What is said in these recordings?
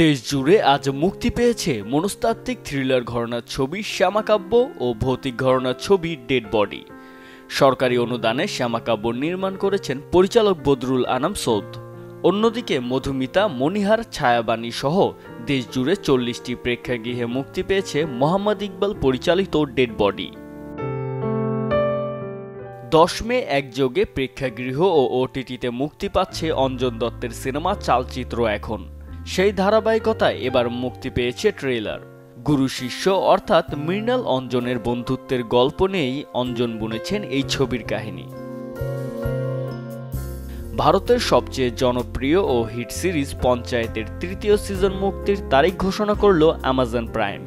দেশ জুড়ে আজ মুক্তি পেয়েছে মনস্তাত্ত্বিক থ্রিলার ঘরানার ছবি শ্যামাকাব্য ও ভৌতিক ঘরানার ছবি ডেড বডি। সরকারি অনুদানে শ্যামাকাব্য নির্মাণ করেছেন পরিচালক বদরুল আনাম সৌদ। অন্যদিকে মধুমিতা, মনিহার, ছায়াবাণী সহ দেশ জুড়ে 40টি প্রেক্ষাগৃহে মুক্তি পেয়েছে মোহাম্মদ ইকবাল পরিচালিত ডেড বডি। 10 মে একযোগে প্রেক্ষাগৃহ ও ওটিটিতে মুক্তি পাচ্ছে অঞ্জন দত্তের সিনেমা চালচিত্র এখন। সেই ধারাবাহিকতায় এবার মুক্তি পেয়েছে ট্রেলার। গুরু শিষ্য অর্থাৎ মৃণাল অঞ্জনের বন্ধুত্বের গল্প নিয়েই অঞ্জন বুনেছেন এই ছবির কাহিনী। ভারতের সবচেয়ে জনপ্রিয় ও হিট সিরিজ পঞ্চায়েতের 3য় সিজন মুক্তির তারিখ ঘোষণা করল অ্যামাজন প্রাইম।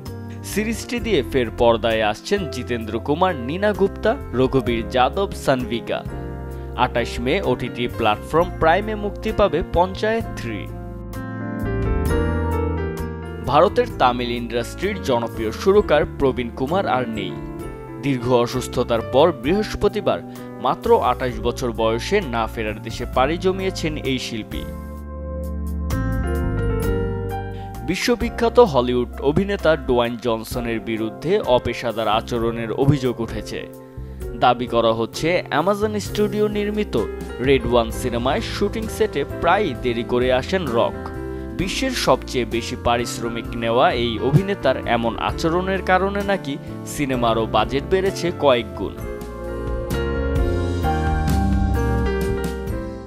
সিরিজটি দিয়ে ফের পর্দায় আসছেন জিতেন্দ্র কুমার, নীনা গুপ্তা, রঘুবীর যাদব, সানভিকা। 28 মে ওটিটি প্ল্যাটফর্ম প্রাইমে মুক্তি পাবে পঞ্চায়েত 3। ভারতের তামিল ইন্ডাস্ট্রির জনপ্রিয় সুরকার প্রবীণ কুমার আর নেই। দীর্ঘ অসুস্থতার পর বৃহস্পতিবার মাত্র 28 বছর বয়সে না ফেরার দেশে পাড়ি জমিয়েছেন এই শিল্পী। বিশ্ববিখ্যাত হলিউড অভিনেতা ডোয়াইন জনসনের বিরুদ্ধে অপেশাদার আচরণের অভিযোগ উঠেছে। দাবি করা হচ্ছে অ্যামাজন স্টুডিও নির্মিত রেড ওয়ান সিনেমায় শুটিং সেটে প্রায়ই দেরি করে আসেন রক। বিশ্বের সবচেয়ে বেশি পারিশ্রমিক নেওয়া এই অভিনেতার এমন আচরণের কারণে নাকি সিনেমারও বাজেট বেড়েছে কয়েক গুণ।